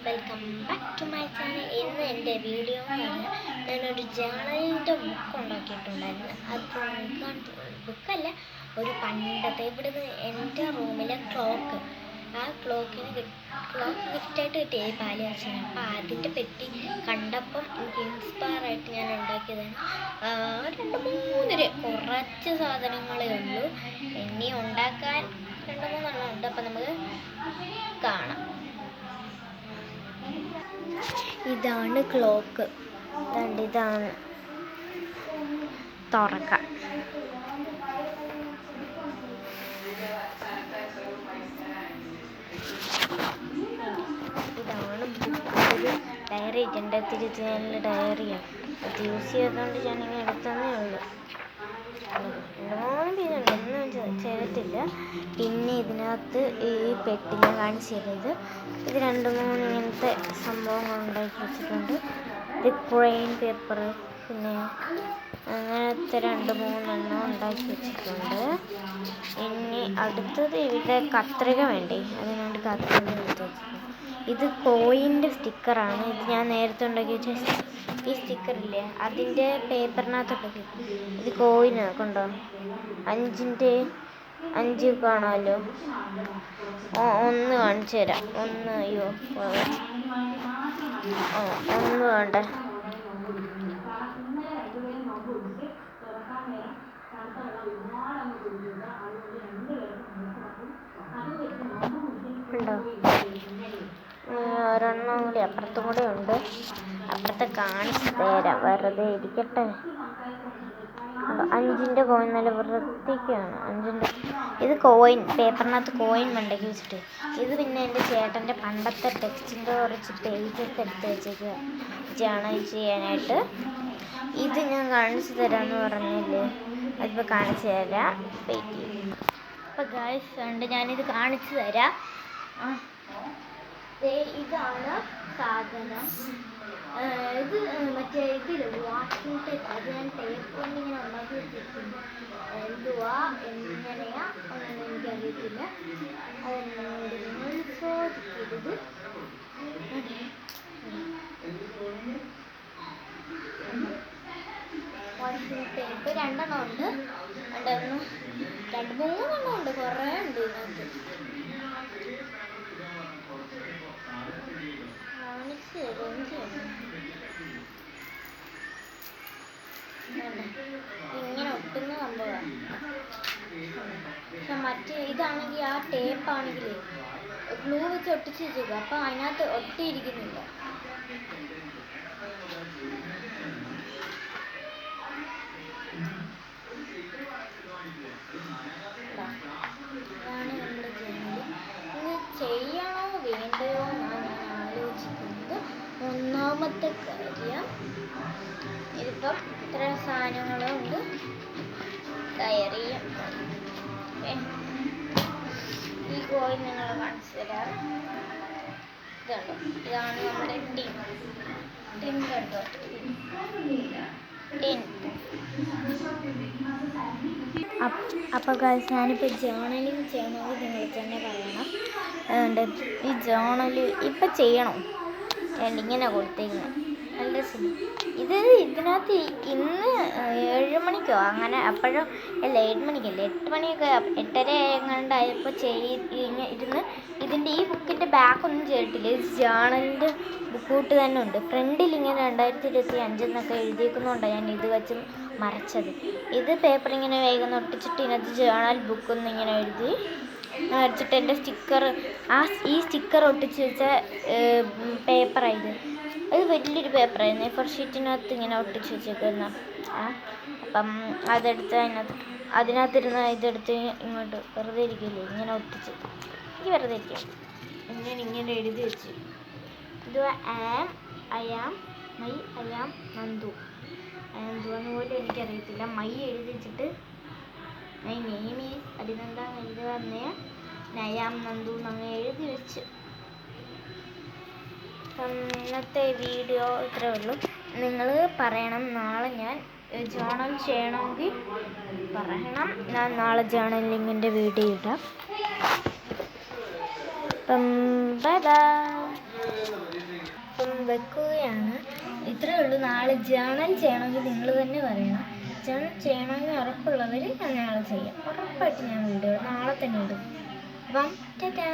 Welcome back to my channel. ഇന്ന് എൻ്റെ video എന്ന് പറഞ്ഞാൽ ഞാനൊരു ജേണലിൻ്റെ ബുക്ക് ഉണ്ടാക്കിയിട്ടുണ്ടായിരുന്നു. അത് ബുക്കല്ല, ഒരു പണ്ടത്തെ ഇവിടുന്ന് എൻ്റെ റൂമിലെ ക്ലോക്ക്, ആ ക്ലോക്ക് ഗിഫ്റ്റായിട്ട് കിട്ടിയ പാലുകാച്ചിന്. അപ്പോൾ അതിൻ്റെ പെട്ടി കണ്ടപ്പം എനിക്ക് ഇൻസ്പയറായിട്ട് ഞാൻ ഉണ്ടാക്കിയതാണ്. 2-3 കുറച്ച് സാധനങ്ങളേ ഉള്ളൂ, ഇനി ഉണ്ടാക്കാൻ 2-3 ഉണ്ട്. അപ്പം നമുക്ക് കാണാം. ഇതാണ് ക്ലോക്ക്, ഇതാണ് തുറക്കാം. ഇതാണ് ഒരു ഡയറി. എൻ്റെ തിരിച്ചാലിൻ്റെ ഡയറിയാണ്. അത് യൂസ് ചെയ്തുകൊണ്ട് ഞാനിങ്ങനെ എടുത്തതേ ഉള്ളൂ. 2-3 പേരുണ്ട്, ഒന്നും ചെയ്തിട്ടില്ല. പിന്നെ ഇതിനകത്ത് ഈ പെട്ടി ഞാൻ കാണിച്ചു തരുന്നത്, ഇത് 2-3 ഇങ്ങനത്തെ സംഭവങ്ങൾ ഉണ്ടാക്കി വെച്ചിട്ടുണ്ട്. ഇത് ക്രെയിൻ പേപ്പർ, പിന്നെ അങ്ങനത്തെ 2-3 ഉണ്ടാക്കി വെച്ചിട്ടുണ്ട്. ഇനി അടുത്തത് ഇവിടെ കത്രിക വേണ്ടേ, അതിനുവേണ്ടി കത്രിക എടുത്ത് വെച്ചിട്ടുണ്ട്. ഇത് കോയിൻ്റെ സ്റ്റിക്കറാണ്. ഇത് ഞാൻ നേരത്തെ ഉണ്ടാക്കി വെച്ച ഈ സ്റ്റിക്കറില്ലേ, അതിൻ്റെ പേപ്പറിനകത്തുണ്ടാക്കി. ഇത് കോയിനാണ്, കണ്ടോ? 5 കാണാമല്ലോ. 1 കാണിച്ചു തരാം. 1 അയ്യോ 1 വേണ്ട. ഉണ്ടോ? 1 കൂടി അപ്പുറത്തും കൂടെ ഉണ്ട്. അപ്പുറത്തെ കാണിച്ചു തരാം, വെറുതെ ഇരിക്കട്ടെ. 5ൻ്റെ കോയിൻ നല്ല വൃത്തിക്കാണ്. 5ൻ്റെ ഇത് കോയിൻ പേപ്പറിനകത്ത് കോയിൻ മണ്ടയ്ക്ക് വെച്ചിട്ട്. ഇത് പിന്നെ എൻ്റെ ചേട്ടൻ്റെ പണ്ടത്തെ ടെക്സ്റ്റിൻ്റെ കുറച്ച് പേജൊക്കെ എടുത്ത് വെച്ചേക്കുക ജേണൽ ചെയ്യാനായിട്ട്. ഇത് ഞാൻ കാണിച്ചു തരാമെന്ന് പറഞ്ഞില്ലേ, അതിപ്പോൾ കാണിച്ചു തരാം. വെയിറ്റ് ചെയ്യും. അപ്പോൾ ഗായ്സ് ഉണ്ട്, ഞാനിത് കാണിച്ചു തരാം. ഇതാണ് സാധനം. ഇത് മറ്റേ ഇതില്ല, വാഷിംഗ് ടേപ്പ്. അത് ഞാൻ ടേപ്പ് കൊണ്ട് ഇങ്ങനെ ഉണ്ടാക്കി വെച്ചിട്ടുണ്ട്. എന്തുവാ എങ്ങനെയാ ഒന്നും എനിക്കറിയത്തില്ല. അതുകൊണ്ട് നിങ്ങൾ ചോദിക്കരുത്. വാഷിംഗ് ടേപ്പ് 2 ഉണ്ട്. 2-3 ഉണ്ട്, കുറേ ഉണ്ട് ഇതിനകത്ത്. ഇങ്ങനെ ഒട്ടുന്ന സംഭവമാണ്. പക്ഷെ മറ്റേ ഇതാണെങ്കിൽ, ആ ടേപ്പാണെങ്കിൽ ഗ്ലൂ വെച്ച് ഒട്ടിച്ച് വെച്ചേക്കുക, അപ്പം അതിനകത്ത് ഒട്ടിയിരിക്കുന്നില്ല. ഇതാണ് നമ്മൾ ചെയ്യുന്നത്. ഇത് ചെയ്യണോ വേണ്ടയോ എന്നാണ് ഞാൻ ആലോചിക്കുന്നത്. 1ാമത്തെ കാര്യം, ഇതിപ്പം ഇത്ര സാധനങ്ങളുണ്ട്. ഡയറിയും ഈ കോയിൻ നിങ്ങൾ കാണിച്ചു തരാം. ഇതുണ്ടോ, ഇതാണ് നമ്മുടെ ടിൻ കണ്ടോ, ടിൻ. അപ്പോൾ ഗൈസ്, ഞാനിപ്പോൾ ജേണലിങ് ചെയ്യണമെങ്കിൽ നിങ്ങൾ തന്നെ പറയണം. അതുകൊണ്ട് ഈ ജേണൽ ഇപ്പം ചെയ്യണം. ഇങ്ങനെ കൊടുത്തേക്കുന്നത് നല്ല രസം. ഇതിനകത്ത് ഇന്ന് 7 മണിക്കോ അങ്ങനെ, അപ്പോഴും അല്ല 7 മണിക്കല്ല, 8 മണിയൊക്കെ 8:30 എങ്ങാണ്ടായപ്പോൾ ഇരുന്ന് ഇതിൻ്റെ ഈ ബുക്കിൻ്റെ ബാക്കൊന്നും ചെയ്തിട്ടില്ല. ഇത് ജേണലിൻ്റെ ബുക്ക് കൂട്ട് തന്നെ ഉണ്ട്. ഫ്രണ്ടിൽ ഇങ്ങനെ 2025 എന്നൊക്കെ എഴുതിയേക്കുന്നതുകൊണ്ടാണ് ഞാൻ ഇത് വെച്ച് മറച്ചത്. ഇത് പേപ്പർ ഇങ്ങനെ വേഗം ഒട്ടിച്ചിട്ട് ഇതിനകത്ത് ജേണൽ ബുക്കൊന്നും ഇങ്ങനെ എഴുതി വരച്ചിട്ട് എൻ്റെ ഈ സ്റ്റിക്കർ ഒട്ടിച്ച് വെച്ച പേപ്പറായത്. അത് വലിയൊരു പേപ്പറായിരുന്നു. A4 ഷീറ്റിനകത്ത് ഇങ്ങനെ ഒട്ടിച്ച് വെച്ചേക്കുന്ന. അപ്പം അതെടുത്ത് അതിനകത്തിരുന്ന് ഇതെടുത്ത് ഇങ്ങോട്ട് വെറുതെ ഇരിക്കില്ലേ, ഇങ്ങനെ ഒട്ടിച്ച് എനിക്ക് വെറുതെ ഇരിക്കും. ഇങ്ങനെ എഴുതി വെച്ച്, ഇത് ഐ ആം നന്ദു. എന്തുവെന്ന് പോലും എനിക്കറിയത്തില്ല. മൈ എഴുതി വെച്ചിട്ട് മൈ നെയിം ഈസ് അതിനെന്താണ് എഴുതി വന്നേ, ഐ ആം നന്ദു എന്നങ്ങ് എഴുതി വെച്ച്. ഇന്നത്തെ വീഡിയോ ഇത്രയേ ഉള്ളൂ. നിങ്ങൾ പറയണം, നാളെ ഞാൻ ജേണൽ ചെയ്യണമെങ്കിൽ പറയണം. ഞാൻ നാളെ ജേണലിങ്ങിൻ്റെ വീഡിയോ ഇടാം. അപ്പം ബൈ ബൈ. വെക്കുകയാണ്. ഇത്രയേ ഉള്ളൂ. നാളെ ജേണൽ ചെയ്യണമെങ്കിൽ നിങ്ങൾ തന്നെ പറയണം. ജേണൽ ചെയ്യണമെങ്കിൽ ഉറപ്പുള്ളവർ ഞാൻ നാളെ ചെയ്യാം. ഉറപ്പായിട്ട് ഞാൻ വീഡിയോ നാളെ തന്നെ ഇടും. അപ്പം ടാറ്റാ.